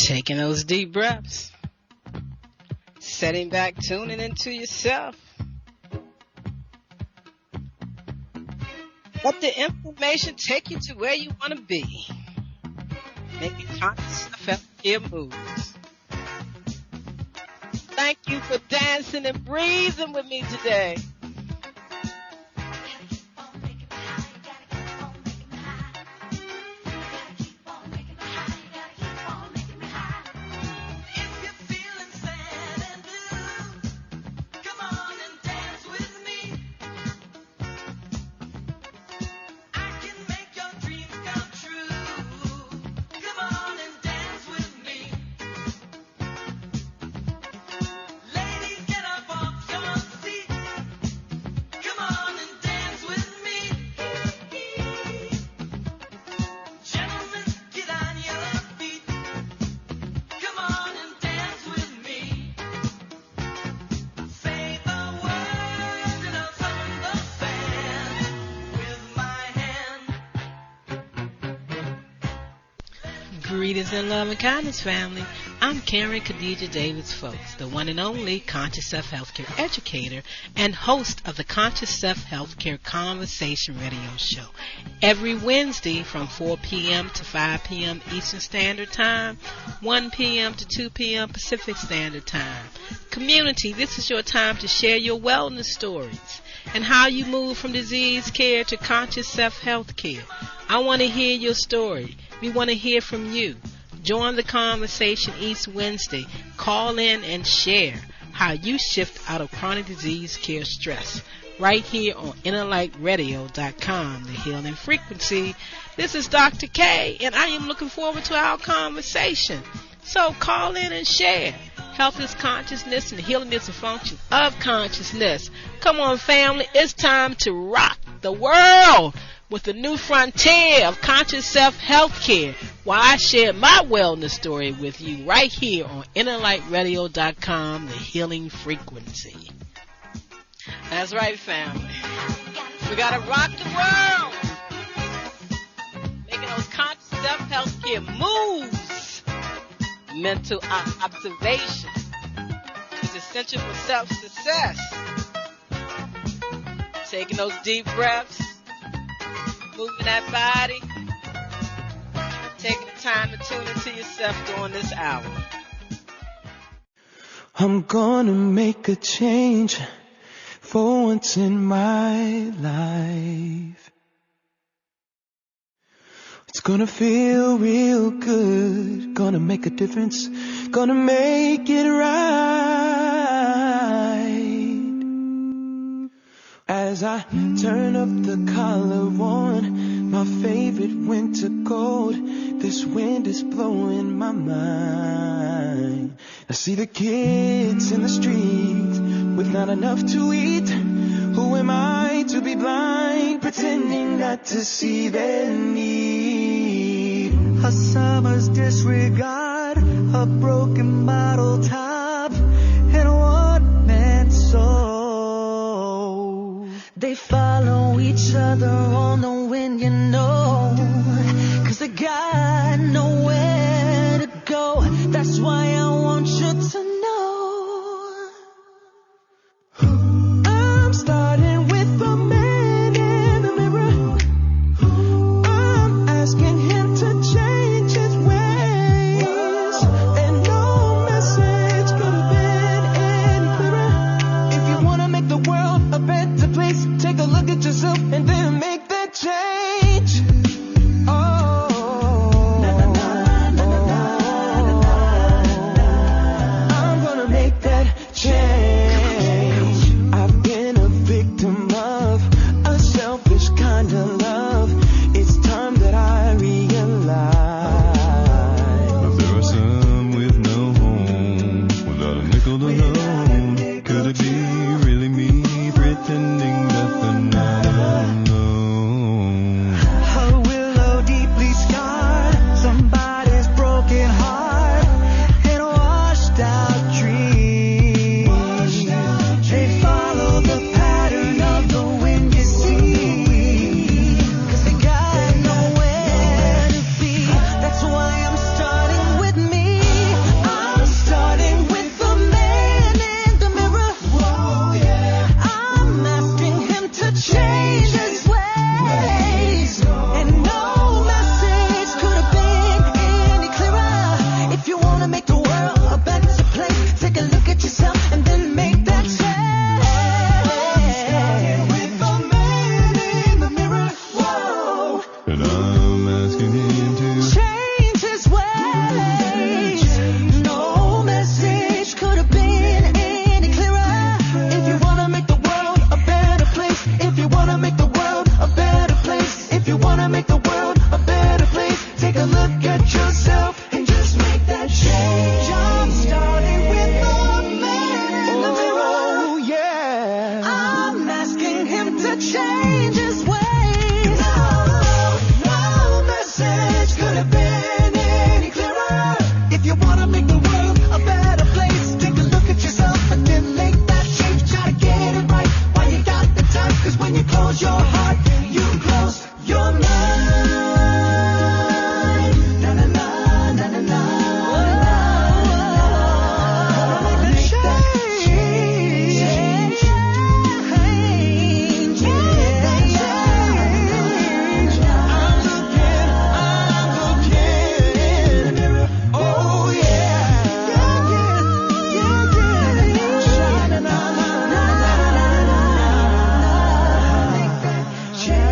Taking those deep breaths. Setting back, tuning into yourself. Let the information take you to where you want to be. Making conscious self-care moves. Thank you for dancing and breathing with me today. Greetings in love and kindness, family. I'm Karen Khadijah Davis Folks, the one and only Conscious Self Healthcare educator and host of the Conscious Self Healthcare Conversation radio show. Every Wednesday from 4 p.m. to 5 p.m. Eastern Standard Time, 1 p.m. to 2 p.m. Pacific Standard Time. Community, this is your time to share your wellness stories and how you move from disease care to conscious self-health care. I want to hear your story. We want to hear from you. Join the conversation each Wednesday. Call in and share how you shift out of chronic disease care stress. Right here on InnerLightRadio.com, the healing frequency. This is Dr. K, and I am looking forward to our conversation. So call in and share. Health is consciousness, and healing is a function of consciousness. Come on, family. It's time to rock the world with the new frontier of conscious self-health care, while I share my wellness story with you right here on InnerLightRadio.com, the healing frequency. That's right, family. We got to rock the world. Making those conscious self-health care moves. Mental observation is essential for self-success. Taking those deep breaths. Moving that body, taking the time to tune into yourself during this hour. I'm gonna make a change for once in my life. It's gonna feel real good, gonna make a difference, gonna make it right. As I turn up the collar on my favorite winter coat, this wind is blowing my mind. I see the kids in the streets with not enough to eat. Who am I to be blind, pretending not to see their need? A summer's disregard, a broken bottle top, and a one-man soul. They follow each other on the wind, you know, 'cause they got nowhere to go. That's why I want you to know I'm starting with the man in the mirror. I'm asking him to change his ways, and no message could have been any clearer. If you want to make the world a better place, take a look at yourself and then make that change. I'm gonna make that change. I've been a victim of a selfish kind of love. It's time that I realize There are some with no home, without a nickel to loan. Could it be really me pretending that they're not alone? changes ways. No message could have been any clearer. If you wanna make the world a better place, take a look at yourself and then make that change. Try to get it right while you got the time. 'Cause when you close your heart, you close your mind. Na na na na na na. Make that change. Oh yeah. Change.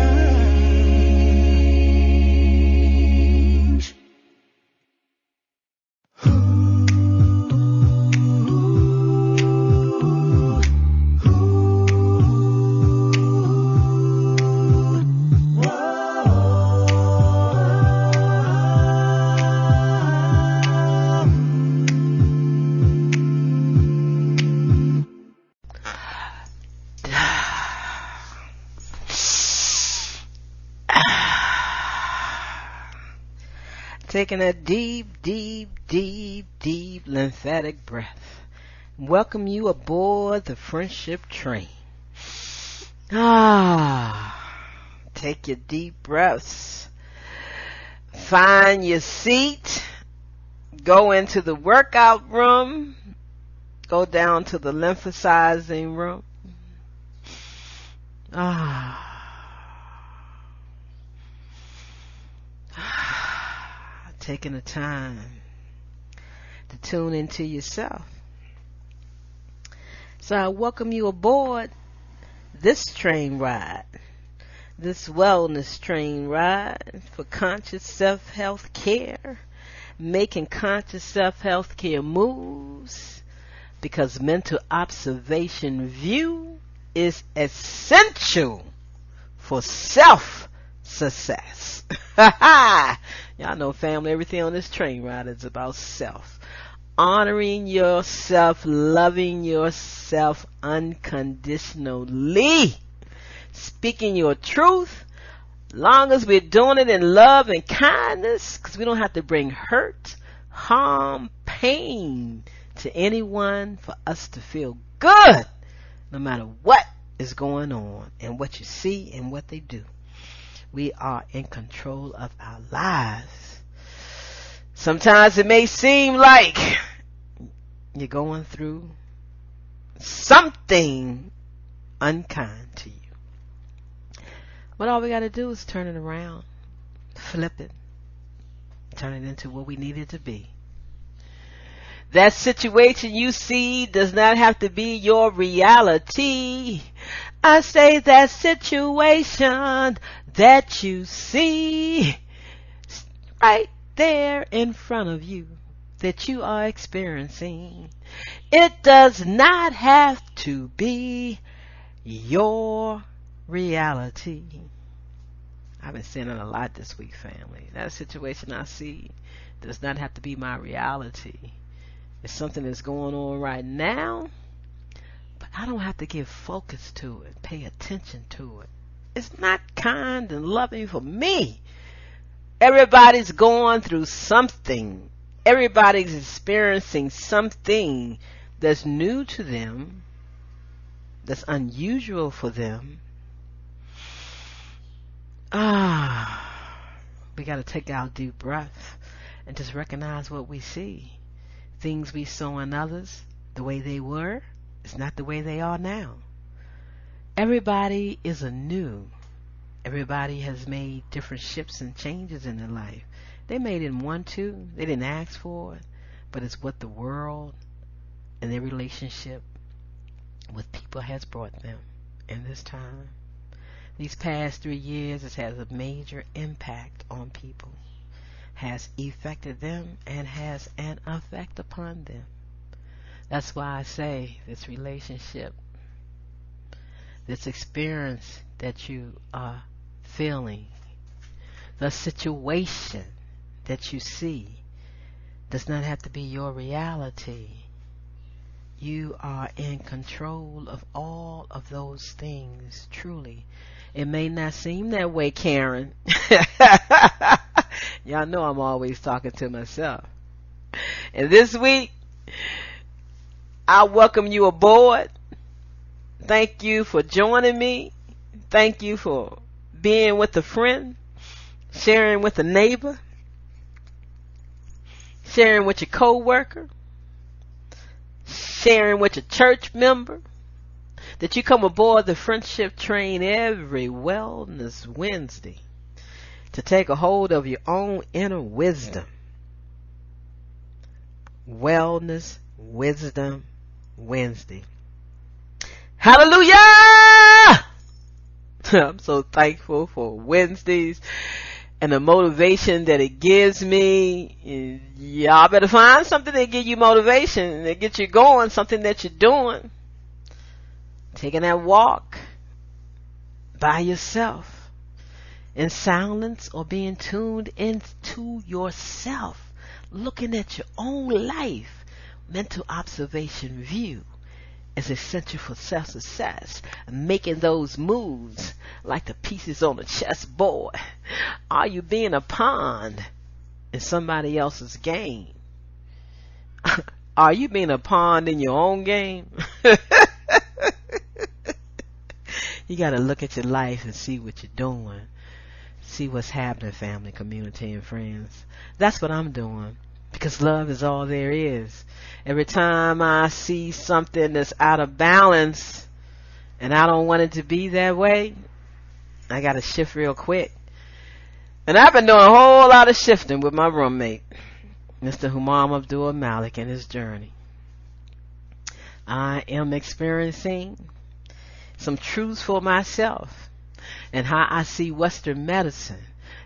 Taking a deep, deep, deep, deep lymphatic breath. Welcome you aboard the friendship train. Take your deep breaths. Find your seat. Go into the workout room. Go down to the lymphosizing room. Taking the time to tune into yourself. So I welcome you aboard this train ride, this wellness train ride for conscious self-health care, making conscious self-health care moves, because mental observation view is essential for self-success. Y'all know, family, everything on this train ride is about self. Honoring yourself, loving yourself unconditionally, speaking your truth, long as we're doing it in love and kindness, because we don't have to bring hurt, harm, pain to anyone for us to feel good, no matter what is going on and what you see and what they do. We are in control of our lives. Sometimes it may seem like you're going through something unkind to you. But all we got to do is turn it around, flip it, turn it into what we need it to be. That situation you see does not have to be your reality. I say that situation that you see right there in front of you that you are experiencing, it does not have to be your reality. I've been saying it a lot this week, family. That situation I see does not have to be my reality. It's something that's going on right now, but I don't have to give focus to it, pay attention to it. It's not kind and loving for me. Everybody's going through something. Everybody's experiencing something that's new to them, that's unusual for them. We got to take our deep breath and just recognize what we see. Things we saw in others, the way they were, is not the way they are now. Everybody is anew. Everybody has made different shifts and changes in their life. They made it want to. They didn't ask for it, but it's what the world and their relationship with people has brought them in this time. These past 3 years, it has a major impact on people, has affected them, and has an effect upon them. That's why I say this relationship, this experience that you are feeling, the situation that you see does not have to be your reality. You are in control of all of those things, truly. It may not seem that way, Karen. Y'all know I'm always talking to myself. And this week, I welcome you aboard. Thank you for joining me. Thank you for being with a friend, sharing with a neighbor, sharing with your coworker, sharing with your church member, that you come aboard the friendship train every Wellness Wednesday to take a hold of your own inner wisdom. Wellness Wisdom Wednesday. Hallelujah! I'm so thankful for Wednesdays and the motivation that it gives me. Y'all better find something that give you motivation, that get you going, something that you're doing. Taking that walk by yourself in silence, or being tuned into yourself, looking at your own life. Mental observation view is essential for self-success. Making those moves like the pieces on a chessboard. Are you being a pawn in somebody else's game? Are you being a pawn in your own game? You got to look at your life and see what you're doing. See what's happening, family, community, and friends. That's what I'm doing, because love is all there is. Every time I see something that's out of balance and I don't want it to be that way, I got to shift real quick. And I've been doing a whole lot of shifting with my roommate, Mr. Humam Abdul Malik, and his journey. I am experiencing some truths for myself, and how I see Western medicine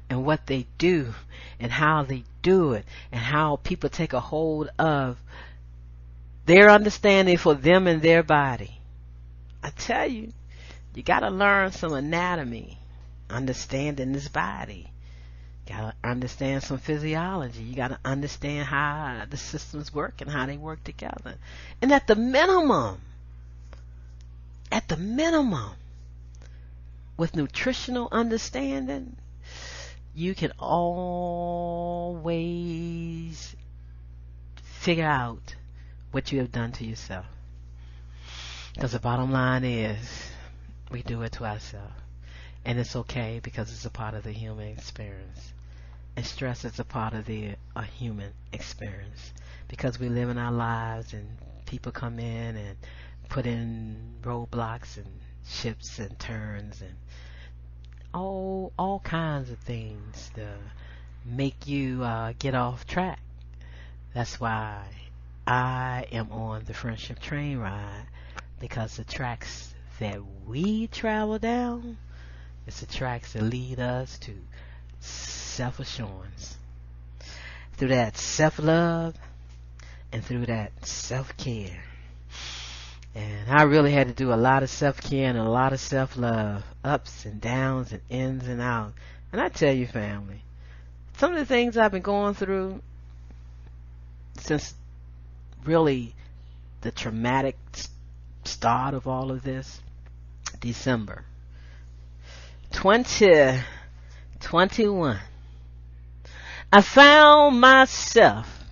and what they do and how they do it, and how people take a hold of their understanding for them and their body. I tell you, you got to learn some anatomy, understanding this body. You got to understand some physiology. You got to understand how the systems work and how they work together. And at the minimum, with nutritional understanding, you can always figure out what you have done to yourself. Because the bottom line is, we do it to ourselves. And it's okay, because it's a part of the human experience. And stress is a part of a human experience. Because we live in our lives, and people come in and put in roadblocks and shifts and turns and all kinds of things to make you get off track. That's why I am on the friendship train ride, because the tracks that we travel down is the tracks that lead us to self-assurance, through that self-love and through that self-care. And I really had to do a lot of self-care and a lot of self-love, ups and downs and ins and outs. And I tell you, family, some of the things I've been going through since really the traumatic start of all of this, December 2021, I found myself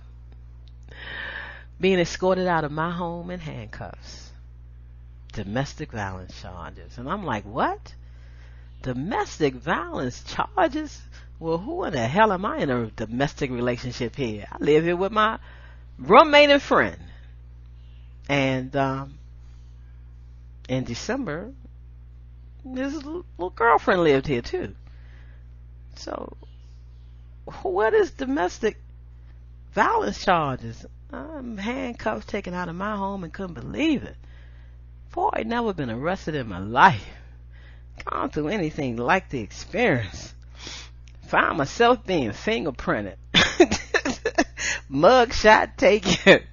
being escorted out of my home in handcuffs. Domestic violence charges. And I'm like, what? Domestic violence charges? Well, who in the hell am I in a domestic relationship here? I live here with my roommate and friend. And in December, his little girlfriend lived here too. So, what is domestic violence charges? I'm handcuffed, taken out of my home, and couldn't believe it. Boy, I'd never been arrested in my life. Gone through anything like the experience. Found myself being fingerprinted. Mugshot taken.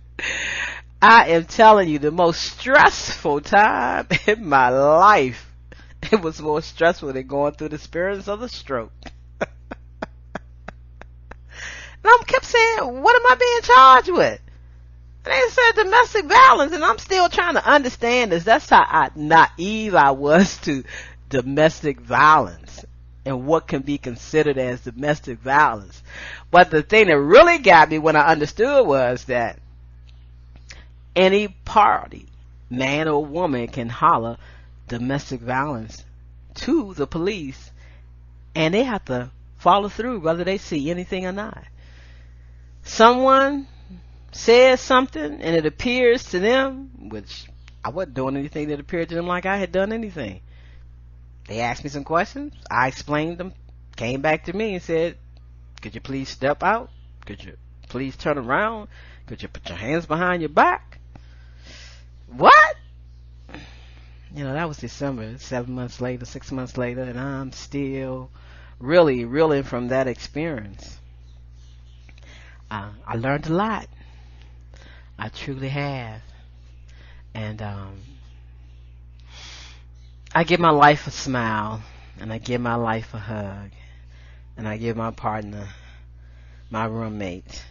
I am telling you, the most stressful time in my life. It was more stressful than going through the experience of the stroke. And I kept saying, what am I being charged with? And they said domestic violence, and I'm still trying to understand this. That's how naive I was to domestic violence and what can be considered as domestic violence. But the thing that really got me when I understood was that any party, man or woman, can holler domestic violence to the police, and they have to follow through whether they see anything or not. Someone says something and it appears to them, which I wasn't doing anything that appeared to them like I had done anything. They asked me some questions, I explained them, came back to me and said, could you please step out? Could you please turn around? Could you put your hands behind your back? What? You know, that was December, 7 months later, 6 months later, and I'm still really reeling from that experience. I learned a lot. I truly have. And I give my life a smile, and I give my life a hug, and I give my partner, my roommate,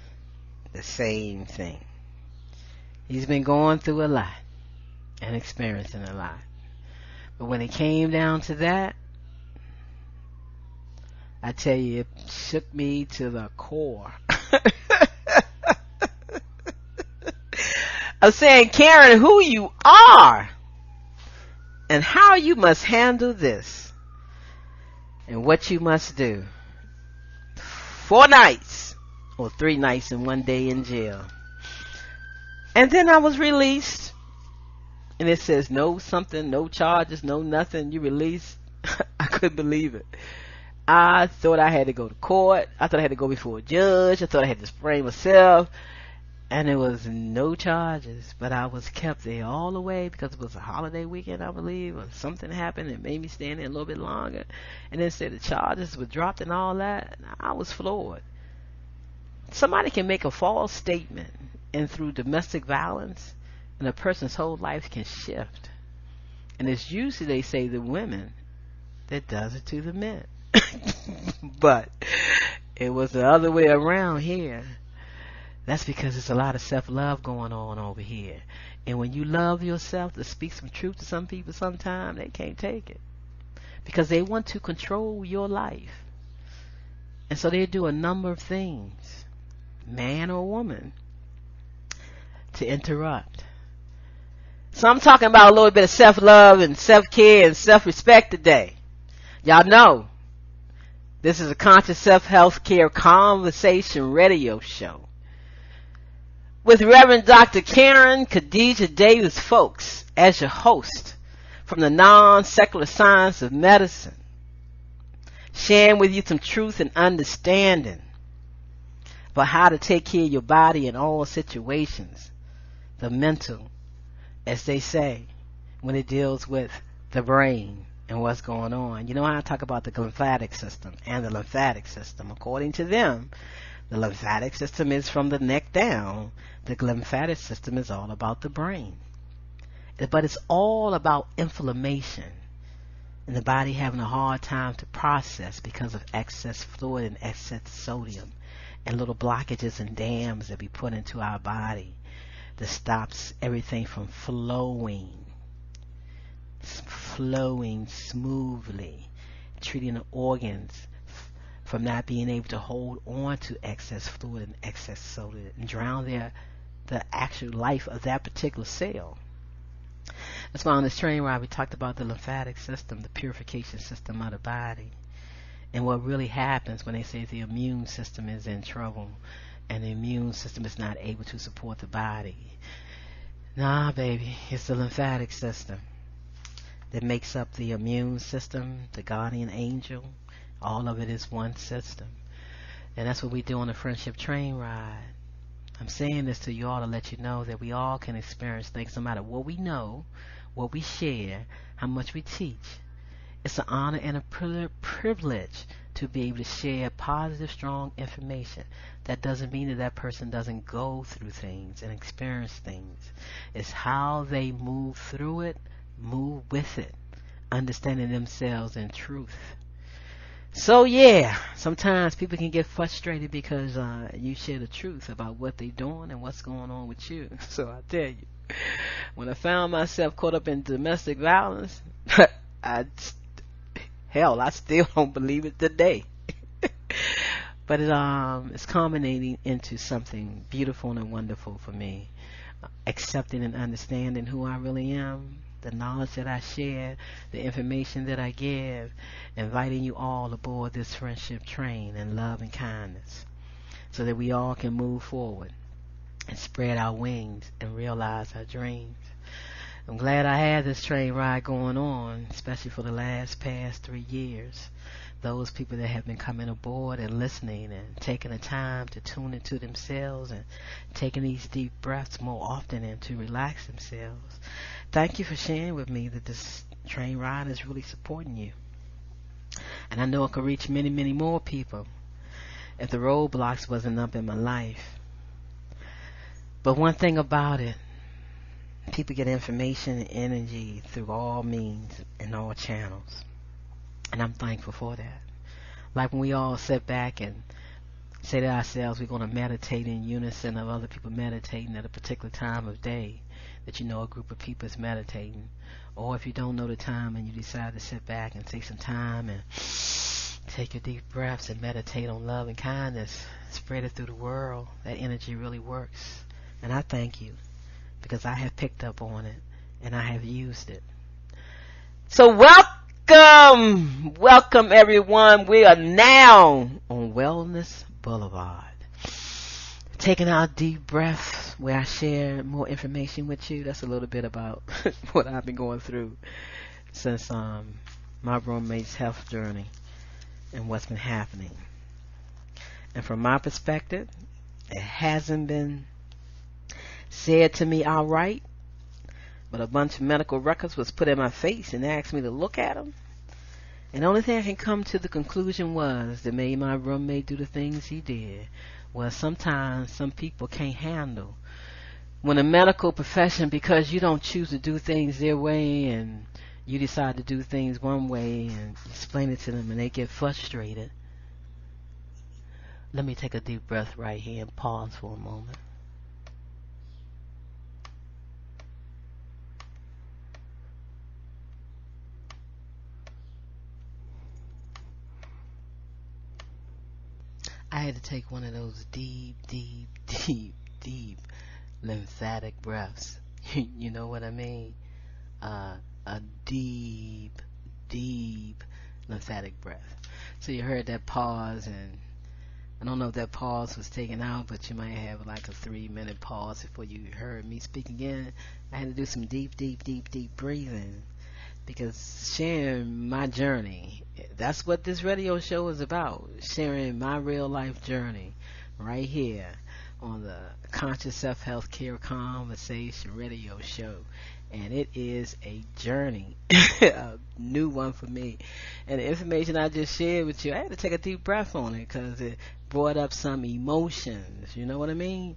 the same thing. He's been going through a lot and experiencing a lot. But when it came down to that, I tell you, it shook me to the core. Of saying, Karen, who you are and how you must handle this and what you must do. 4 nights or 3 nights and 1 day in jail. And then I was released, and it says no something, no charges, no nothing, you released. I couldn't believe it. I thought I had to go to court. I thought I had to go before a judge. I thought I had to spray myself. And there was no charges, but I was kept there all the way because it was a holiday weekend, I believe, or something happened that made me stand there a little bit longer. And then said the charges were dropped and all that. I was floored. Somebody can make a false statement, and through domestic violence, and a person's whole life can shift. And it's usually, they say, the women that does it to the men. But it was the other way around here. That's because there's a lot of self-love going on over here. And when you love yourself, to speak some truth to some people sometimes, they can't take it. Because they want to control your life. And so they do a number of things, man or woman, to interrupt. So I'm talking about a little bit of self-love and self-care and self-respect today. Y'all know, this is a Conscious Self-Healthcare Conversation radio show with Reverend Dr. Karen Khadijah Davis Folks as your host from the non-secular science of medicine, sharing with you some truth and understanding about how to take care of your body in all situations, the mental, as they say, when it deals with the brain and what's going on. You know how I talk about the lymphatic system and the lymphatic system. According to them, the lymphatic system is from the neck down. The lymphatic system is all about the brain. But it's all about inflammation and the body having a hard time to process because of excess fluid and excess sodium and little blockages and dams that we put into our body that stops everything from flowing smoothly, treating the organs from not being able to hold on to excess fluid and excess soda and drown the actual life of that particular cell. That's why on this training ride we talked about the lymphatic system, the purification system of the body, and what really happens when they say the immune system is in trouble and the immune system is not able to support the body. Nah, baby, it's the lymphatic system that makes up the immune system, the guardian angel. All of it is one system. And that's what we do on the friendship train ride. I'm saying this to you all to let you know that we all can experience things no matter what we know, what we share, how much we teach. It's an honor and a privilege to be able to share positive, strong information. That doesn't mean that that person doesn't go through things and experience things. It's how they move through it, move with it, understanding themselves in truth. So yeah, sometimes people can get frustrated because you share the truth about what they're doing and what's going on with you. So I tell you, when I found myself caught up in domestic violence, I still don't believe it today. But it's culminating into something beautiful and wonderful for me. Accepting and understanding who I really am, the knowledge that I share, the information that I give, inviting you all aboard this friendship train in love and kindness so that we all can move forward and spread our wings and realize our dreams. I'm glad I had this train ride going on, especially for the past 3 years. Those people that have been coming aboard and listening and taking the time to tune into themselves and taking these deep breaths more often and to relax themselves. Thank you for sharing with me that this train ride is really supporting you. And I know it could reach many, many more people if the roadblocks wasn't up in my life. But one thing about it, people get information and energy through all means and all channels. And I'm thankful for that. Like when we all sit back and say to ourselves we're going to meditate in unison of other people meditating at a particular time of day, that you know a group of people is meditating. Or if you don't know the time and you decide to sit back and take some time and take your deep breaths and meditate on love and kindness, spread it through the world, that energy really works. And I thank you because I have picked up on it and I have used it. So welcome everyone. We are now on Wellness Boulevard, taking our deep breaths where I share more information with you. That's a little bit about what I've been going through since my roommate's health journey and what's been happening. And from my perspective, it hasn't been said to me outright, but a bunch of medical records was put in my face and asked me to look at them. And the only thing I can come to the conclusion was that made my roommate do the things he did was sometimes some people can't handle when a medical profession, because you don't choose to do things their way and you decide to do things one way and explain it to them and they get frustrated. Let me take a deep breath right here and pause for a moment. I had to take one of those deep lymphatic breaths. You know what I mean? A deep lymphatic breath. So you heard that pause, and I don't know if that pause was taken out, but you might have like a 3-minute pause before you heard me speak again. I had to do some deep breathing because sharing my journey, that's what this radio show is about, sharing my real life journey right here on the Conscious Self Healthcare Conversation radio show. And it is a journey, a new one for me. And the information I just shared with you, I had to take a deep breath on it because it brought up some emotions, you know what I mean?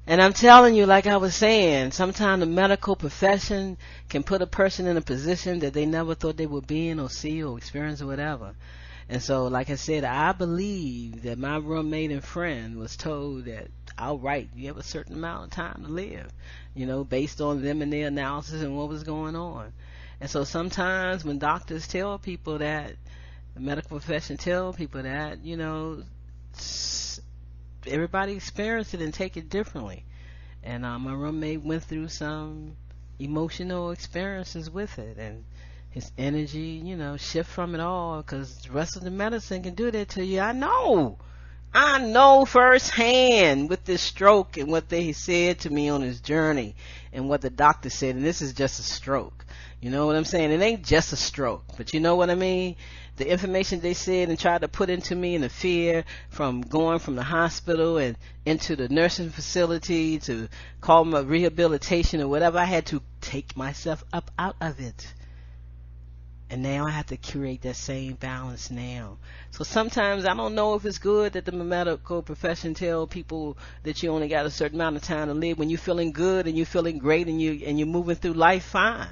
And I'm telling you, like I was saying, sometimes the medical profession can put a person in a position that they never thought they would be in or see or experience or whatever. And so, like I said, I believe that my roommate and friend was told that outright, you have a certain amount of time to live, you know, based on them and their analysis and what was going on. And so sometimes when doctors tell people that, the medical profession tell people that, you know, everybody experience it and take it differently. And my roommate went through some emotional experiences with it, and his energy, you know, shift from it all, because the rest of the medicine can do that to you. I know firsthand with this stroke and what they said to me on his journey and what the doctor said, and this is just a stroke. You know what I'm saying? It ain't just a stroke, but you know what I mean? The information they said and tried to put into me, and the fear from going from the hospital and into the nursing facility to call my rehabilitation or whatever, I had to take myself up out of it. And now I have to create that same balance now. So sometimes I don't know if it's good that the medical profession tell people that you only got a certain amount of time to live when you're feeling good and you're feeling great and you're moving through life fine.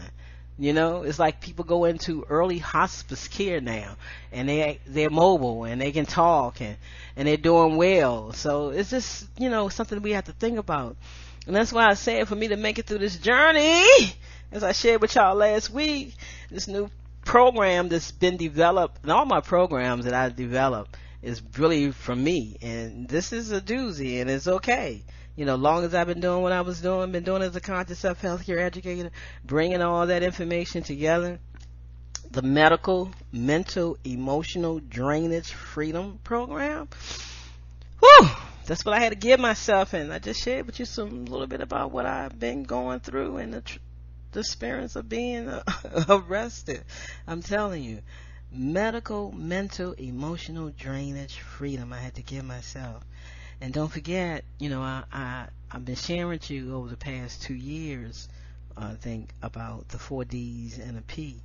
You know, it's like people go into early hospice care now, and they're mobile and they can talk, and they're doing well. So it's just, you know, something we have to think about. And that's why I said, for me to make it through this journey, as I shared with y'all last week, this new program that's been developed, and all my programs that I develop is really from me, and this is a doozy, and it's okay. You know, long as I've been doing what I was doing, been doing as a conscious self-healthcare educator, bringing all that information together, the medical, mental, emotional drainage freedom program. Whew, that's what I had to give myself, and I just shared with you a little bit about what I've been going through and the experience of being arrested. I'm telling you, medical, mental, emotional drainage freedom I had to give myself. And don't forget, you know, I've been sharing with you over the past 2 years, I think, about the 4 Ds and a P.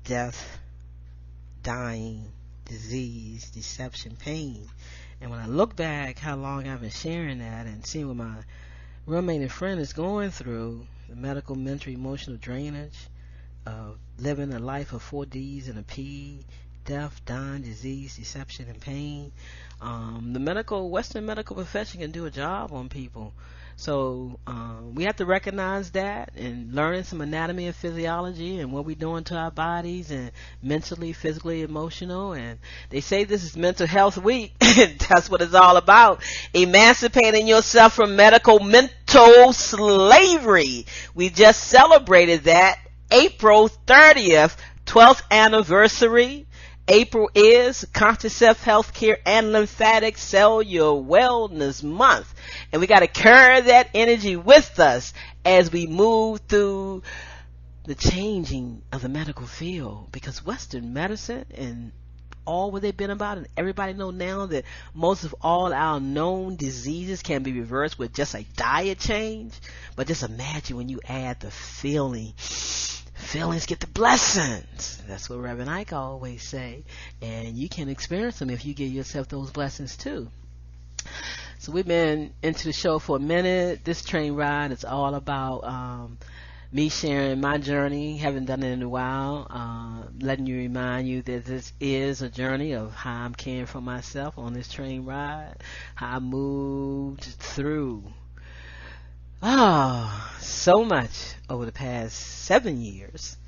Death, dying, disease, deception, pain. And when I look back how long I've been sharing that and seeing what my roommate and friend is going through, the medical, mental, emotional drainage of living a life of 4 Ds and a P, death, dying, disease, deception, and pain. The Western medical profession can do a job on people. So we have to recognize that and learning some anatomy and physiology and what we're doing to our bodies, and mentally, physically, emotional. And they say this is Mental Health Week. That's what it's all about. Emancipating yourself from mental slavery. We just celebrated that April 30th, 12th anniversary. April is Conscious Self-Healthcare and Lymphatic Cellular Wellness Month. And we got to carry that energy with us as we move through the changing of the medical field. Because Western medicine and all what they've been about, and everybody know now that most of all our known diseases can be reversed with just a diet change. But just imagine when you add the feelings get the blessings. That's what Reverend Ike always say. And you can experience them if you give yourself those blessings too. So we've been into the show for a minute. This train ride is all about me sharing my journey. Haven't done it in a while. Letting you remind you that this is a journey of how I'm caring for myself on this train ride. How I moved through so much over the past 7 years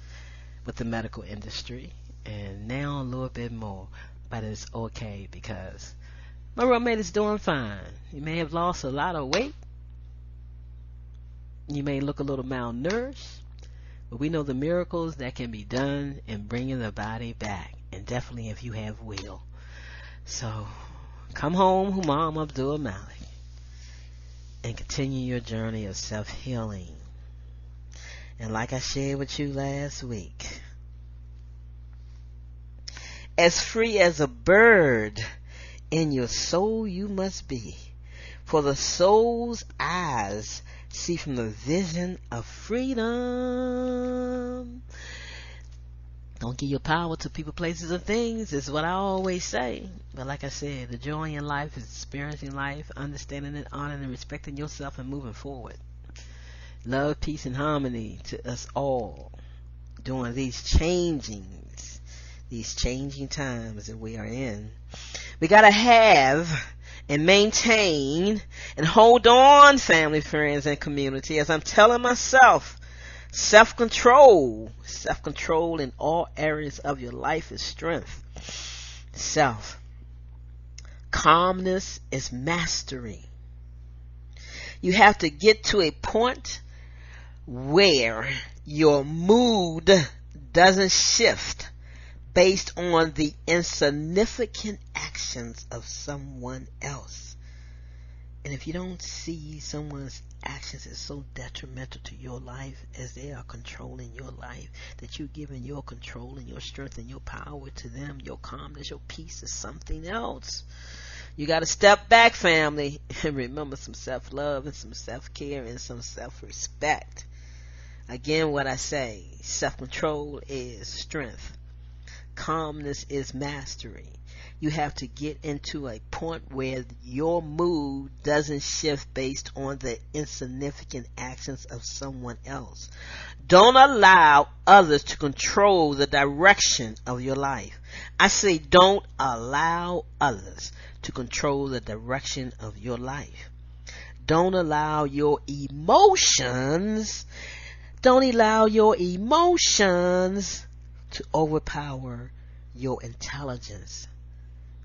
with the medical industry, and now a little bit more, but it's okay because my roommate is doing fine. You may have lost a lot of weight, you may look a little malnourished, but we know the miracles that can be done in bringing the body back, and definitely if you have will. So come home, Humam Abdul Malik, and continue your journey of self-healing. And like I shared with you last week, as free as a bird in your soul you must be, for the soul's eyes see from the vision of freedom. Don't give your power to people, places, and things, is what I always say. But like I said, the joy in life is experiencing life, understanding it, honoring and respecting yourself, and moving forward. Love, peace, and harmony to us all during these changing times that we are in. We gotta have and maintain and hold on, family, friends, and community, as I'm telling myself. Self-control in all areas of your life is strength. Calmness is mastery. You have to get to a point where your mood doesn't shift based on the insignificant actions of someone else. And if you don't see someone's actions as so detrimental to your life as they are controlling your life, that you're giving your control and your strength and your power to them, your calmness, your peace is something else. You got to step back, family, and remember some self-love and some self-care and some self-respect. Again, what I say, self-control is strength. Calmness is mastery. You have to get into a point where your mood doesn't shift based on the insignificant actions of someone else. Don't allow others to control the direction of your life. I say don't allow others to control the direction of your life. Don't allow your emotions to overpower your intelligence,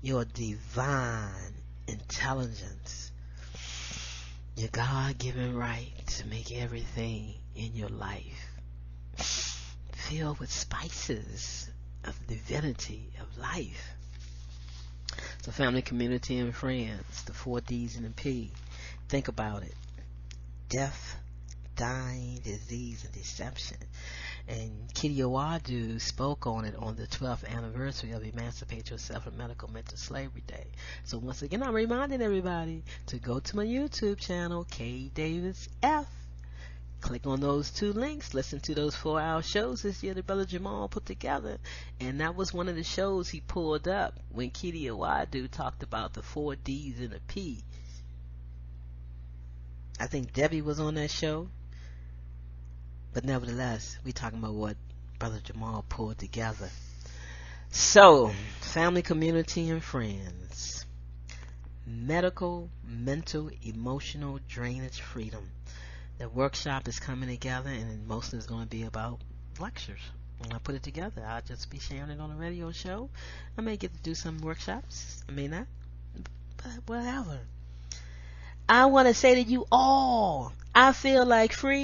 your divine intelligence, your God-given right to make everything in your life filled with spices of divinity, of life. So family, community, and friends, the 4 D's and the P. Think about it. Death, dying, disease, and deception. And Kitty Owadu spoke on it on the 12th anniversary of Emancipate Yourself from Medical Mental Slavery Day. So once again, I'm reminding everybody to go to my YouTube channel, K. Davis F. Click on those 2 links. Listen to those 4-hour shows this year that Brother Jamal put together. And that was one of the shows he pulled up when Kitty Owadu talked about the 4 D's and the P. I think Debbie was on that show. But nevertheless, we talking about what Brother Jamal pulled together. So, family, community, and friends. Medical, mental, emotional drainage freedom. The workshop is coming together, and most of it's going to be about lectures. When I put it together, I'll just be sharing it on a radio show. I may get to do some workshops. I may not. But whatever. I want to say to you all, I feel like freedom.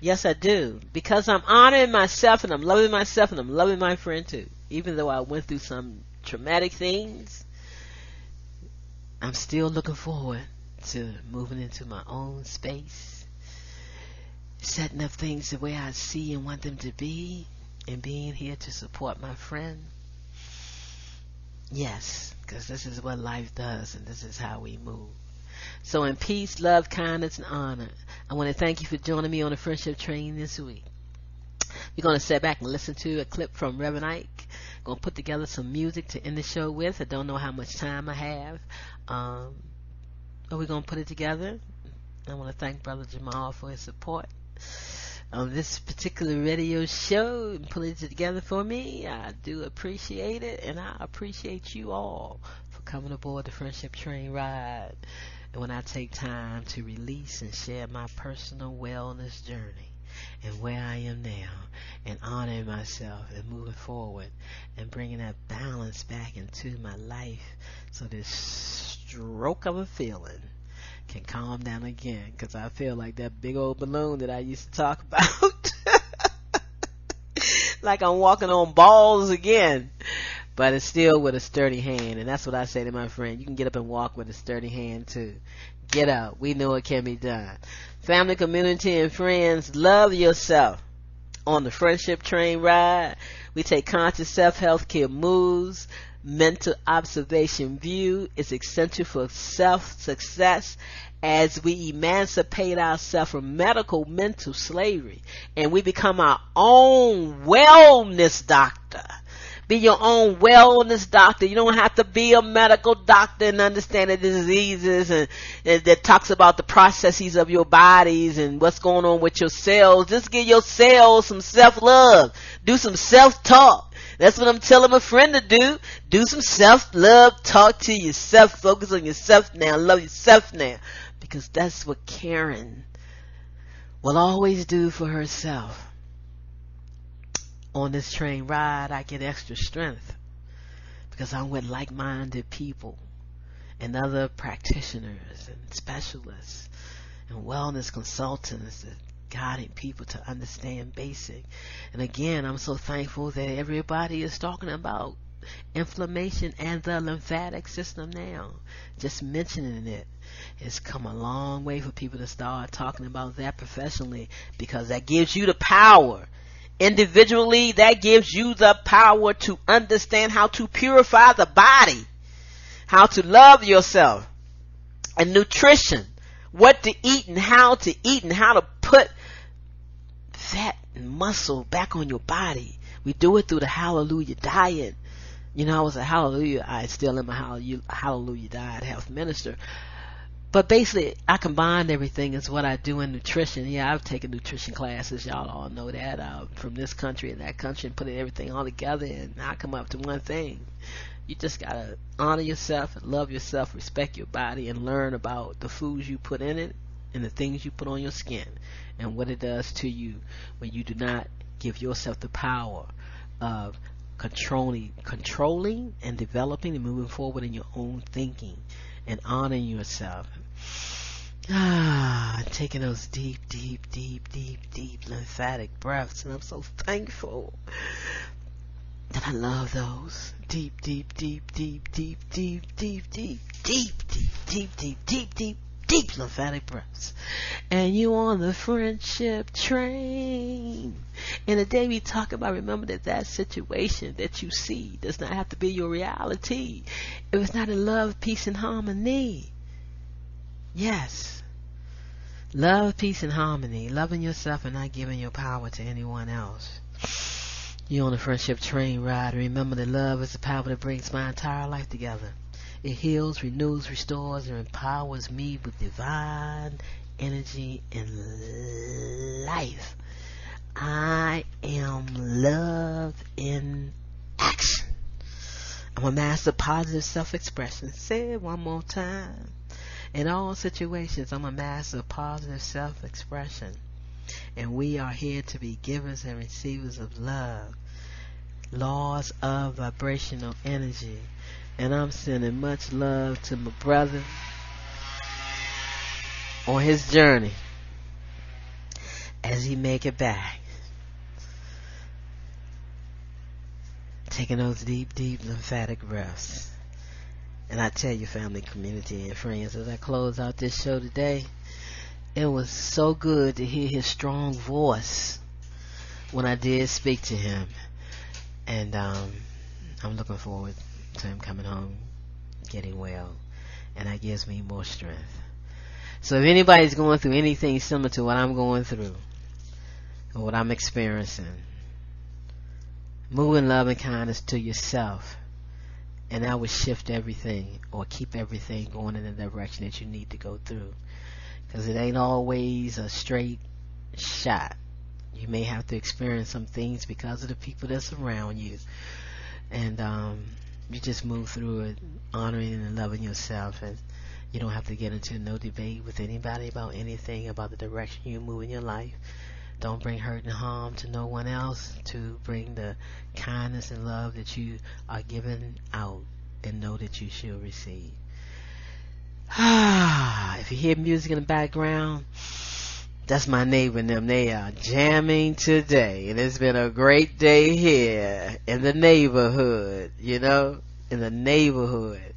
Yes, I do. Because I'm honoring myself, and I'm loving myself, and I'm loving my friend too. Even though I went through some traumatic things, I'm still looking forward to moving into my own space, setting up things the way I see and want them to be, and being here to support my friend. Yes, because this is what life does, and this is how we move. So in peace, love, kindness, and honor, I want to thank you for joining me on the Friendship Train this week. We're going to sit back and listen to a clip from Reverend Ike. Going to put together some music to end the show with. I don't know how much time I have. But we're going to put it together. I want to thank Brother Jamal for his support on this particular radio show and putting it together for me. I do appreciate it, and I appreciate you all for coming aboard the Friendship Train ride. And when I take time to release and share my personal wellness journey and where I am now, and honoring myself and moving forward and bringing that balance back into my life, so this stroke of a feeling can calm down again, because I feel like that big old balloon that I used to talk about. Like I'm walking on balls again, but it's still with a sturdy hand. And that's what I say to my friend. You can get up and walk with a sturdy hand too. Get up. We know it can be done. Family, community, and friends, love yourself. On the Friendship Train ride, we take conscious self-healthcare moves. Mental observation view is essential for self-success as we emancipate ourselves from medical mental slavery, and we become our own wellness doctor. Be your own wellness doctor. You don't have to be a medical doctor and understand the diseases and that talks about the processes of your bodies and what's going on with your cells. Just give your cells some self-love. Do some self-talk. That's what I'm telling my friend to do. Do some self-love. Talk to yourself. Focus on yourself now. Love yourself now. Because that's what Karen will always do for herself. On this train ride, I get extra strength because I'm with like-minded people and other practitioners and specialists and wellness consultants that guiding people to understand basic. And again, I'm so thankful that everybody is talking about inflammation and the lymphatic system now. Just mentioning it has come a long way for people to start talking about that professionally, because that gives you the power. Individually, that gives you the power to understand how to purify the body, how to love yourself, and nutrition, what to eat and how to put fat and muscle back on your body We do it through the Hallelujah Diet. You know, I was a Hallelujah, I still am a Hallelujah Diet health minister. But basically, I combined everything is what I do in nutrition. Yeah, I've taken nutrition classes. Y'all all know that from this country and that country, and putting everything all together, and I come up to one thing. You just got to honor yourself, and love yourself, respect your body, and learn about the foods you put in it and the things you put on your skin and what it does to you when you do not give yourself the power of controlling and developing and moving forward in your own thinking and honoring yourself. Taking those deep lymphatic breaths, and I'm so thankful that I love those deep lymphatic breaths. And you on the friendship train. And the day we talk about, remember that situation that you see does not have to be your reality. If it's not in love, peace, and harmony. Yes. Love, peace, and harmony. Loving yourself and not giving your power to anyone else. You're on the friendship train ride. Remember that love is the power that brings my entire life together. It heals, renews, restores, and empowers me with divine energy and life. I am love in action. I'm a master of positive self-expression. Say it one more time. In all situations, I'm a master of positive self-expression. And we are here to be givers and receivers of love. Laws of vibrational energy. And I'm sending much love to my brother on his journey as he make it back. Taking those deep lymphatic breaths. And I tell you, family, community, and friends, as I close out this show today, it was so good to hear his strong voice when I did speak to him. And I'm looking forward to him coming home, getting well. And that gives me more strength. So if anybody's going through anything similar to what I'm going through, or what I'm experiencing, move in love and kindness to yourself. And that would shift everything, or keep everything going in the direction that you need to go through. Because it ain't always a straight shot. You may have to experience some things because of the people that surround you. And you just move through it, honoring and loving yourself. And you don't have to get into no debate with anybody about anything, about the direction you move in your life. Don't bring hurt and harm to no one else, to bring the kindness and love that you are giving out and know that you should receive. If you hear music in the background, that's my neighbor and them. They are jamming today. And it's been a great day here in the neighborhood, you know, in the neighborhood.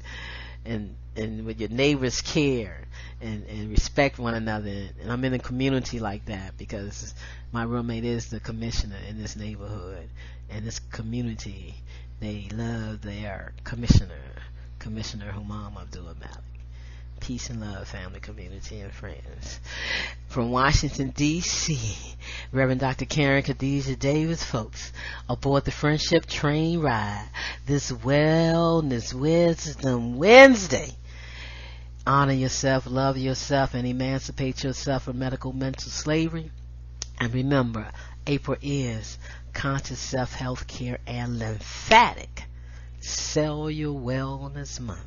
And with your neighbors care and respect one another. And I'm in a community like that because my roommate is the commissioner in this neighborhood. And this community, they love their commissioner Humam Abdul-Malik. Peace and love, family, community, and friends. From Washington, D.C., Reverend Dr. Karen Khadijah Davis, folks, aboard the Friendship Train ride this Wellness Wisdom Wednesday. Honor yourself, love yourself, and emancipate yourself from medical mental slavery. And remember, April is Conscious Self-Health Care and Lymphatic Cellular Wellness Month.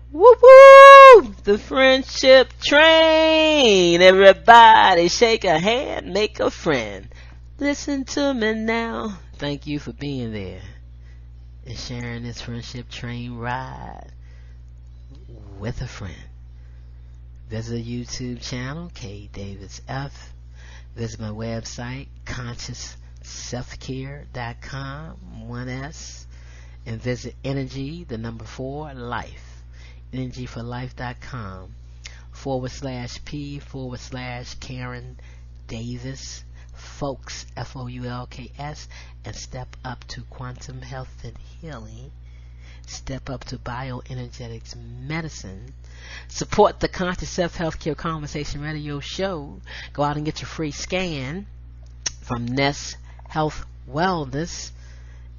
Whoop whoop! The Friendship Train. Everybody shake a hand, make a friend. Listen to me now. Thank you for being there and sharing this Friendship Train ride with a friend. Visit the YouTube channel, K Davis F. Visit my website, consciousselfcare.com, 1S. And visit Energy, 4, Life. energyforlife.com /P/Karen Davis Folks, FOULKS, and step up to quantum health and healing. Step up to bioenergetics medicine. Support the Conscious Self Healthcare Conversation Radio Show. Go out and get your free scan from Nest Health wellness,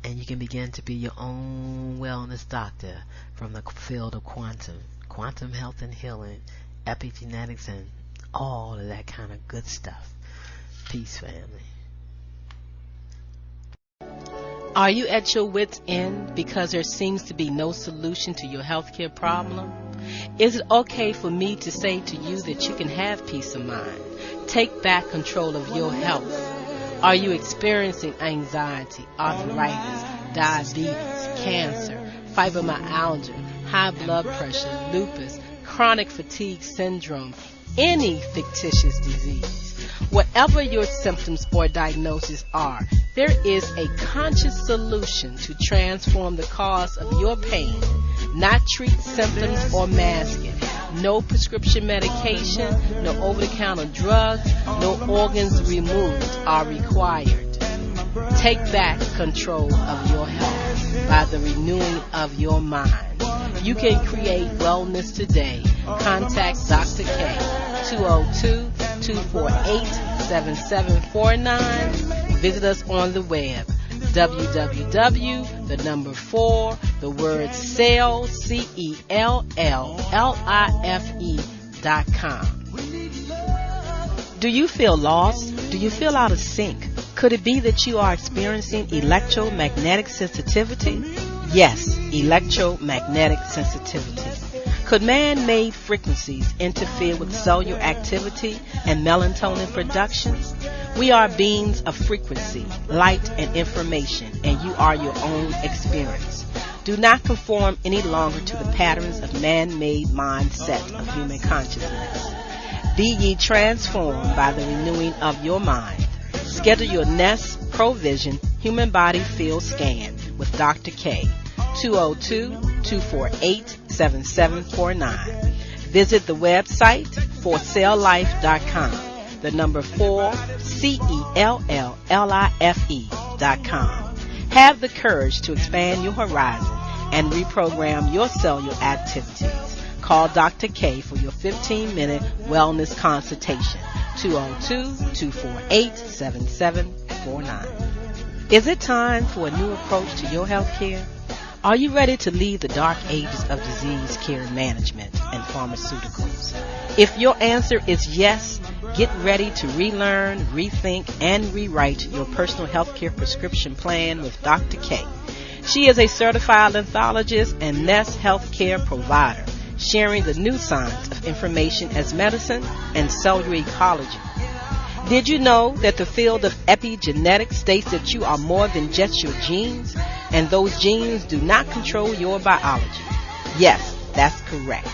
and you can begin to be your own wellness doctor from the field of quantum health and healing, epigenetics, and all of that kind of good stuff. Peace, family. Are you at your wit's end because there seems to be no solution to your healthcare problem? Is it okay for me to say to you that you can have peace of mind? Take back control of your health. Are you experiencing anxiety, arthritis, diabetes, cancer, fibromyalgia, high blood pressure, lupus, chronic fatigue syndrome, any fictitious disease? Whatever your symptoms or diagnosis are, there is a conscious solution to transform the cause of your pain, not treat symptoms or mask it. No prescription medication, no over-the-counter drugs, no organs removed are required. Take back control of your health by the renewing of your mind. You can create wellness today. Contact Dr. K, 202-248-7749. Visit us on the web, www.celllife.com. Do you feel lost? Do you feel out of sync? Could it be that you are experiencing electromagnetic sensitivity? Yes, electromagnetic sensitivity. Could man-made frequencies interfere with cellular activity and melatonin production? We are beings of frequency, light, and information, and you are your own experience. Do not conform any longer to the patterns of man-made mindset of human consciousness. Be ye transformed by the renewing of your mind. Schedule your Nest Provision Human Body Field Scan with Dr. K, 202-248-7749. Visit the website forcelllife.com. The number 4, CELLLIFE.com. Have the courage to expand your horizon and reprogram your cellular activities. Call Dr. K for your 15-minute wellness consultation. 202-248-7749. Is it time for a new approach to your health care? Are you ready to leave the dark ages of disease care management and pharmaceuticals? If your answer is yes, get ready to relearn, rethink, and rewrite your personal health care prescription plan with Dr. K. She is a certified lenthologist and Nest healthcare provider, sharing the new science of information as medicine and cellular ecology. Did you know that the field of epigenetics states that you are more than just your genes, and those genes do not control your biology? Yes, that's correct.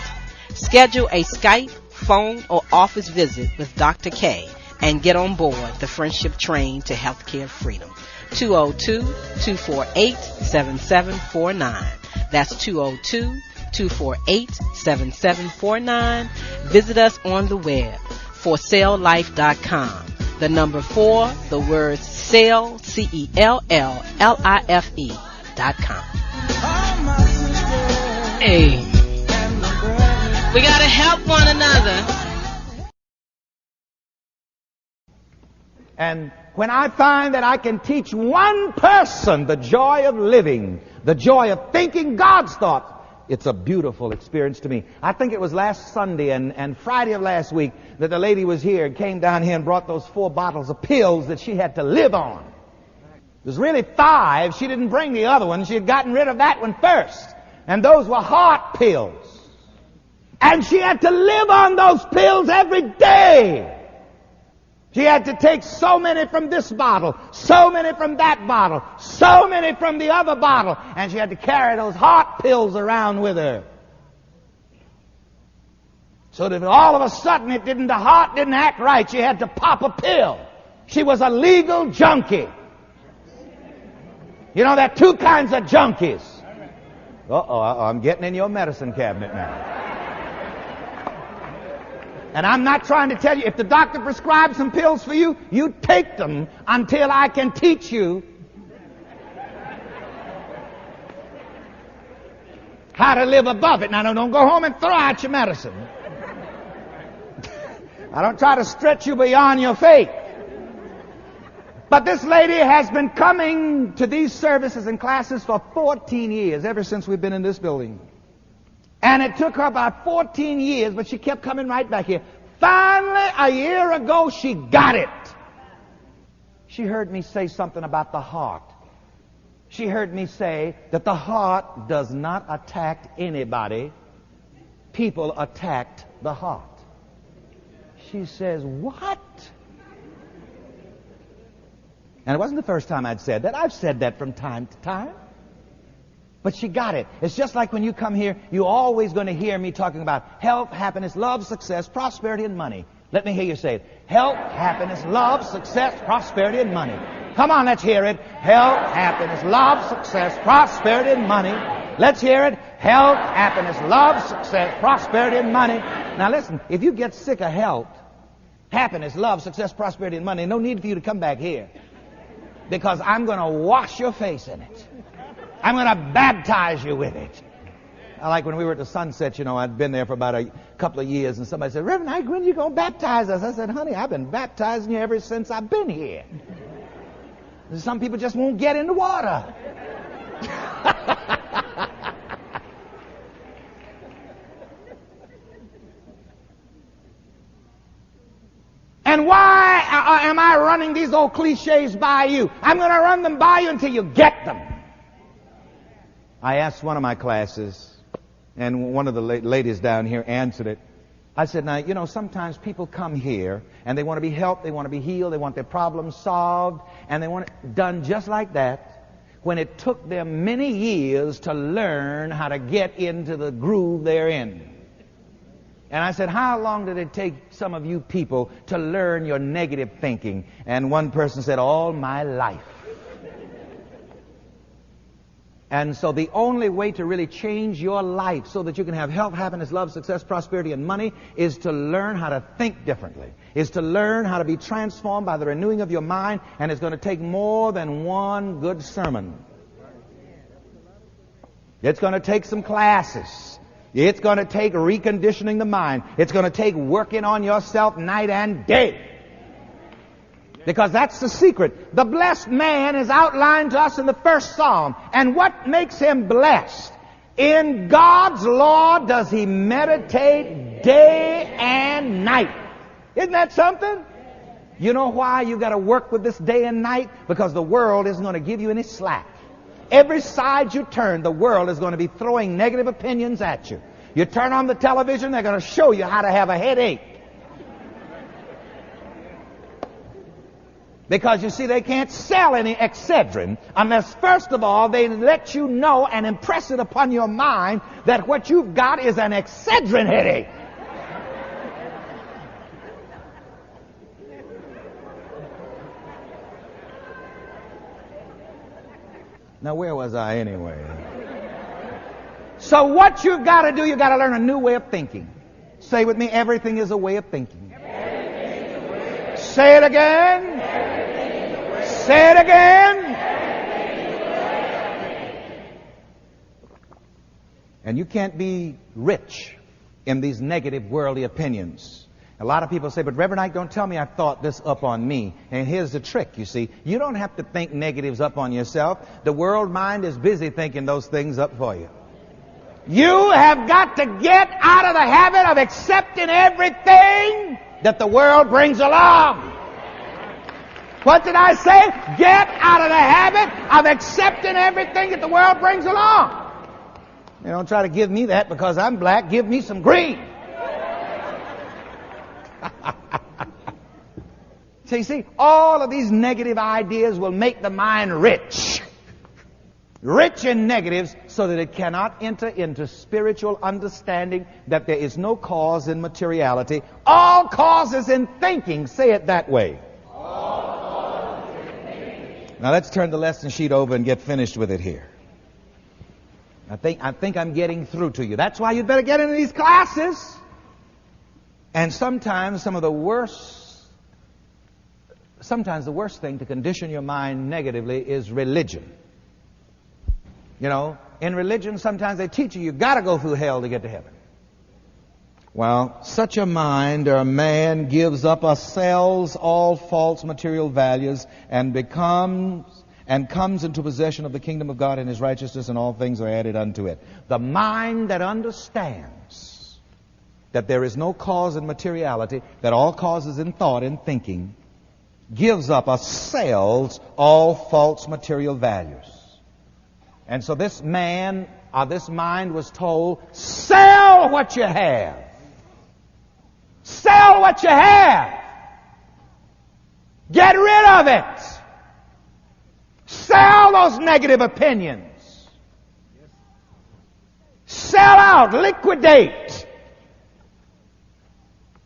Schedule a Skype, phone, or office visit with Dr. K and get on board the friendship train to healthcare freedom. 202-248-7749. That's 202-248-7749. Visit us on the web, forcelllife.com. The number 4, the word cell, CELLLIFE.com. Hey, we gotta help one another. And when I find that I can teach one person the joy of living, the joy of thinking God's thoughts, it's a beautiful experience to me. I think it was last Sunday and Friday of last week that the lady was here and came down here and brought those 4 bottles of pills that she had to live on. It was really 5. She didn't bring the other one. She had gotten rid of that one first. And those were heart pills. And she had to live on those pills every day. She had to take so many from this bottle, so many from that bottle, so many from the other bottle, and she had to carry those heart pills around with her. So that all of a sudden the heart didn't act right, she had to pop a pill. She was a legal junkie. You know, there are 2 kinds of junkies. I'm getting in your medicine cabinet now. And I'm not trying to tell you, if the doctor prescribes some pills for you, you take them until I can teach you how to live above it. Now, don't go home and throw out your medicine. I don't try to stretch you beyond your faith. But this lady has been coming to these services and classes for 14 years, ever since we've been in this building. And it took her about 14 years, but she kept coming right back here. Finally, a year ago, she got it. She heard me say something about the heart. She heard me say that the heart does not attack anybody. People attacked the heart. She says, what? And it wasn't the first time I'd said that. I've said that from time to time. But she got it. It's just like when you come here, you're always going to hear me talking about health, happiness, love, success, prosperity, and money. Let me hear you say it. Health, happiness, love, success, prosperity, and money. Come on, let's hear it. Health, happiness, love, success, prosperity, and money. Let's hear it. Health, happiness, love, success, prosperity, and money. Now listen, if you get sick of health, happiness, love, success, prosperity, and money, no need for you to come back here. Because I'm going to wash your face in it. I'm going to baptize you with it. Like when we were at the Sunset, I'd been there for about a couple of years, and somebody said, Reverend Ike, when are you going to baptize us? I said, honey, I've been baptizing you ever since I've been here. Some people just won't get in the water. And why am I running these old cliches by you? I'm going to run them by you until you get them. I asked one of my classes, and one of the ladies down here answered it. I said, now, sometimes people come here and they want to be helped, they want to be healed, they want their problems solved, and they want it done just like that, when it took them many years to learn how to get into the groove they're in. And I said, how long did it take some of you people to learn your negative thinking? And one person said, all my life. And so the only way to really change your life so that you can have health, happiness, love, success, prosperity, and money is to learn how to think differently, is to learn how to be transformed by the renewing of your mind, and it's going to take more than one good sermon. It's going to take some classes. It's going to take reconditioning the mind. It's going to take working on yourself night and day. Because that's the secret. The blessed man is outlined to us in the first Psalm. And what makes him blessed? In God's law does he meditate day and night. Isn't that something? You know why you got to work with this day and night? Because the world isn't going to give you any slack. Every side you turn, the world is going to be throwing negative opinions at you. You turn on the television, they're going to show you how to have a headache. Because, you see, they can't sell any Excedrin unless, first of all, they let you know and impress it upon your mind that what you've got is an Excedrin headache. Now, where was I anyway? So what you've got to do, you've got to learn a new way of thinking. Say with me, everything is a way of thinking. Say it again. Say it again. And you can't be rich in these negative worldly opinions. A lot of people say, but Reverend Ike, don't tell me I thought this up on me. And here's the trick, you see. You don't have to think negatives up on yourself. The world mind is busy thinking those things up for you. You have got to get out of the habit of accepting everything that the world brings along. What did I say? Get out of the habit of accepting everything that the world brings along. You don't try to give me that because I'm black. Give me some green. So you see, all of these negative ideas will make the mind rich. Rich in negatives so that it cannot enter into spiritual understanding that there is no cause in materiality. All causes in thinking. Say it that way. Now let's turn the lesson sheet over and get finished with it here. I think I'm getting through to you. That's why you'd better get into these classes. And sometimes the worst thing to condition your mind negatively is religion. You know, in religion sometimes they teach you got to go through hell to get to heaven. Well, such a mind or a man gives up or sells all false material values and comes into possession of the kingdom of God and his righteousness, and all things are added unto it. The mind that understands that there is no cause in materiality, that all cause is in thought and thinking, gives up or sells all false material values. And so this man or this mind was told, sell what you have. Sell what you have. Get rid of it. Sell those negative opinions. Sell out, liquidate.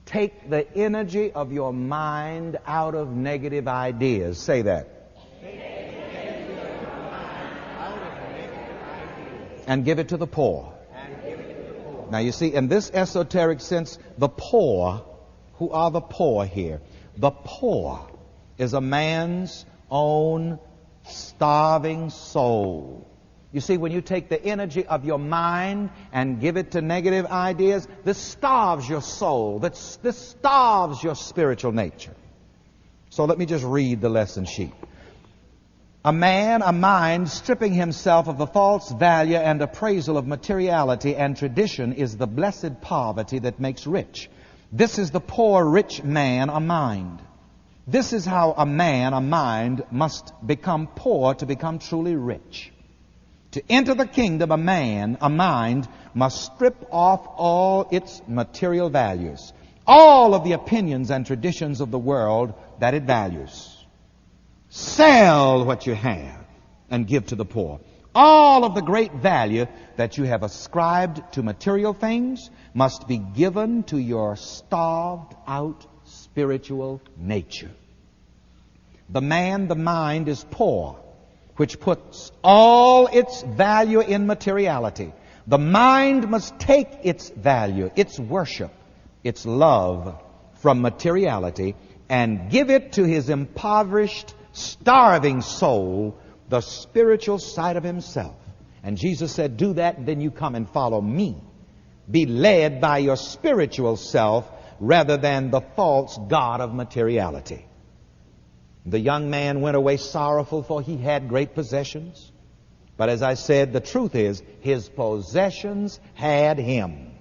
Take the energy of your mind out of negative ideas. Say that. And give it to the poor. Now you see, in this esoteric sense, the poor, who are the poor here? The poor is a man's own starving soul. You see, when you take the energy of your mind and give it to negative ideas, this starves your soul. This starves your spiritual nature. So let me just read the lesson sheet. A mind stripping himself of the false value and appraisal of materiality and tradition is the blessed poverty that makes rich. This is the poor rich man, a mind. This is how a mind must become poor to become truly rich. To enter the kingdom, a mind must strip off all its material values, all of the opinions and traditions of the world that it values. Sell what you have and give to the poor. All of the great value that you have ascribed to material things must be given to your starved out spiritual nature. The mind is poor, which puts all its value in materiality. The mind must take its value, its worship, its love from materiality and give it to his impoverished, starving soul, the spiritual side of himself. And Jesus said, do that, and then you come and follow me. Be led by your spiritual self rather than the false god of materiality. The young man went away sorrowful, for he had great possessions. But as I said, the truth is, his possessions had him.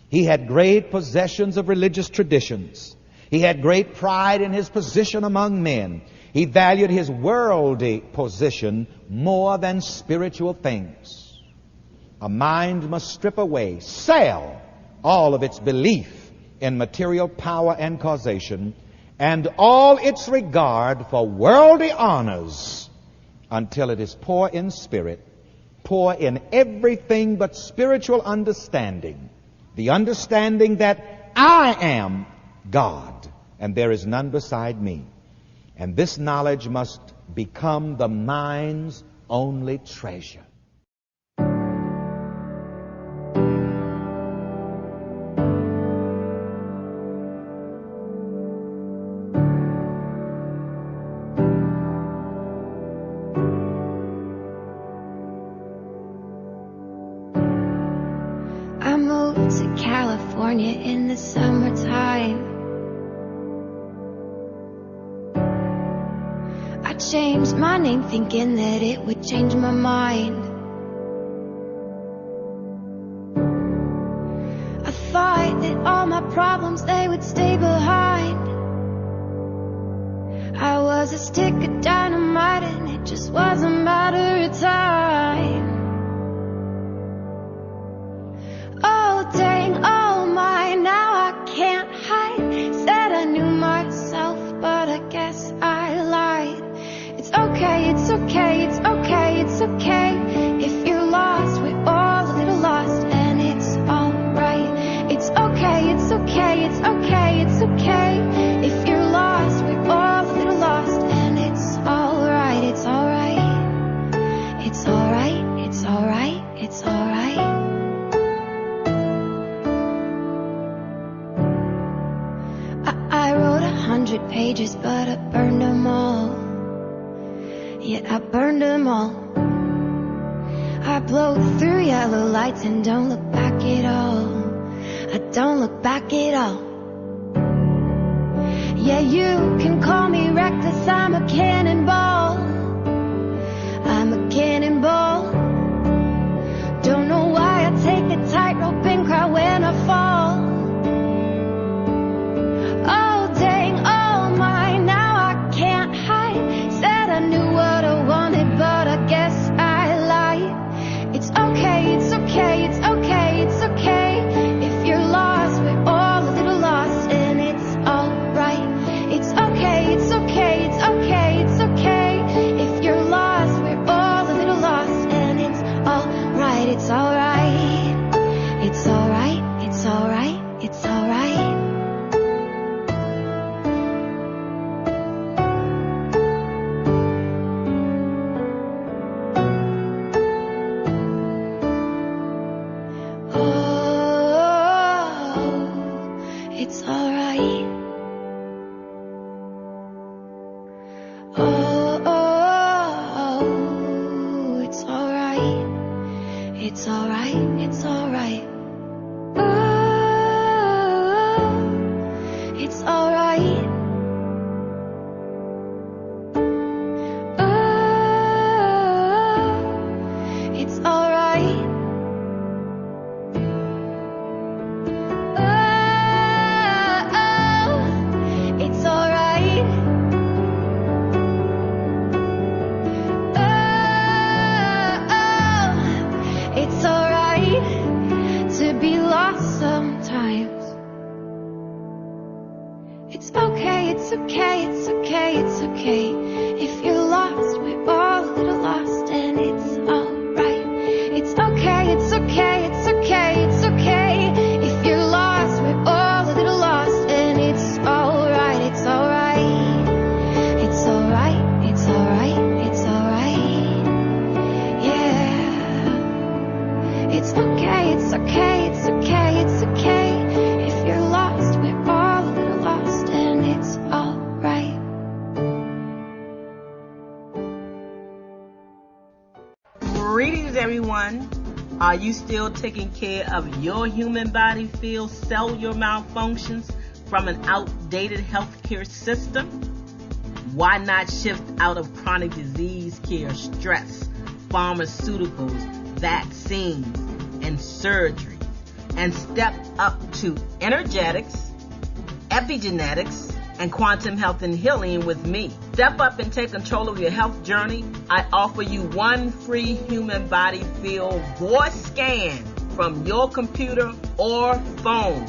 He had great possessions of religious traditions. He had great pride in his position among men. He valued his worldly position more than spiritual things. A mind must strip away, sell all of its belief in material power and causation, and all its regard for worldly honors, until it is poor in spirit, poor in everything but spiritual understanding, the understanding that I am God and there is none beside me. And this knowledge must become the mind's only treasure. I moved to California in the summertime. I changed my name thinking that it would change my mind. I thought that all my problems, they would stay behind. I was a stick of dynamite and it just was a matter of time. Oh dang, oh my, now I can't hide. Said I knew myself, but I guess I lied. It's okay, it's okay, it's okay, it's okay. If you're lost, we're all a little lost, and it's alright. It's okay, it's okay, it's okay, it's okay. If you're lost, we're all a little lost, and it's alright, it's alright. It's alright, it's alright, it's alright. I wrote 100 pages, but I burned them all. Yeah, I burned them all. I blow through yellow lights and don't look back at all. I don't look back at all. Yeah, you can call me reckless, I'm a cannonball. I'm a cannonball. Don't know why I take a tightrope and cry when I fall. Oh dang, oh my, now I can't hide. Said I knew what I wanted, but I guess I lied. It's okay, it's okay, it's okay, it's okay. If you're lost, we're all a little lost, and it's alright. It's okay, it's okay, it's okay, it's okay. If you're lost, we're all a little lost, and it's alright, it's alright. It's alright, it's alright, it's alright. It's alright. Oh, it's alright. It's alright. It's alright. Oh, it's alright. Oh, it's alright. It's alright. It's alright to be lost sometimes. It's okay, it's okay, it's okay, it's okay. If you're lost, we're all a little lost, and it's alright. It's okay, it's okay, it's okay, it's okay. If you're lost, we're all a little lost, and it's alright, it's alright. It's alright, it's alright, it's alright. Yeah. It's okay, it's okay, it's okay, it's okay. If you're lost, we're all a little lost, and it's alright. Greetings, everyone. Are you still taking care of your human body field cellular malfunctions from an outdated healthcare system? Why not shift out of chronic disease care, stress, pharmaceuticals, vaccines, and surgery, and step up to energetics, epigenetics, and quantum health and healing with me? Step up and take control of your health journey. I offer you one free human body field voice scan from your computer or phone,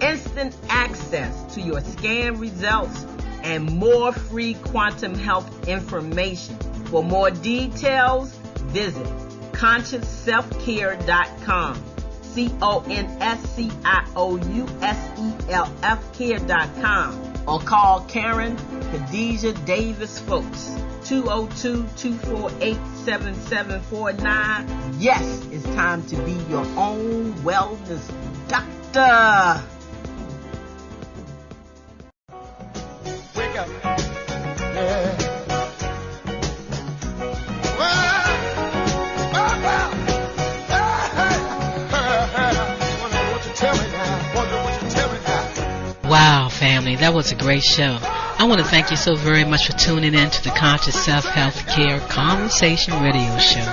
instant access to your scan results, and more free quantum health information. For more details, visit ConsciousSelfCare.com. ConsciousSelfcare.com, or call Karen Khadijah Davis Folks, 202-248-7749. Yes, it's time to be your own wellness doctor. Wake up. Yeah. Wow, family, that was a great show. I want to thank you so very much for tuning in to the Conscious Self Healthcare Conversation Radio Show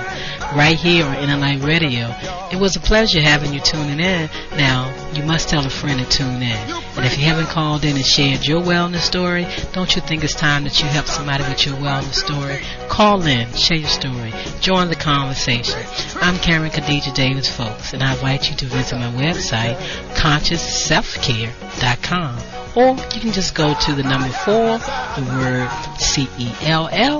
right here on NLA Radio. It was a pleasure having you tuning in. Now, you must tell a friend to tune in. And if you haven't called in and shared your wellness story, don't you think it's time that you help somebody with your wellness story? Call in, share your story, join the conversation. I'm Karen Khadijah Davis Folks, and I invite you to visit my website, ConsciousSelfCare.com. Or you can just go to the number 4, the word CELLLIFE.com.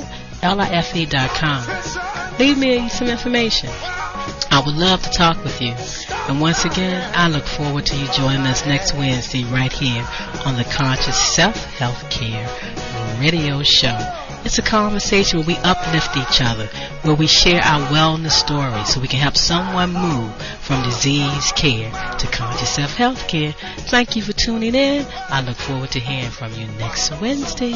Leave me some information. I would love to talk with you. And once again, I look forward to you joining us next Wednesday right here on the Conscious Self Healthcare Radio Show. It's a conversation where we uplift each other, where we share our wellness stories so we can help someone move from disease care to conscious self-healthcare. Thank you for tuning in. I look forward to hearing from you next Wednesday.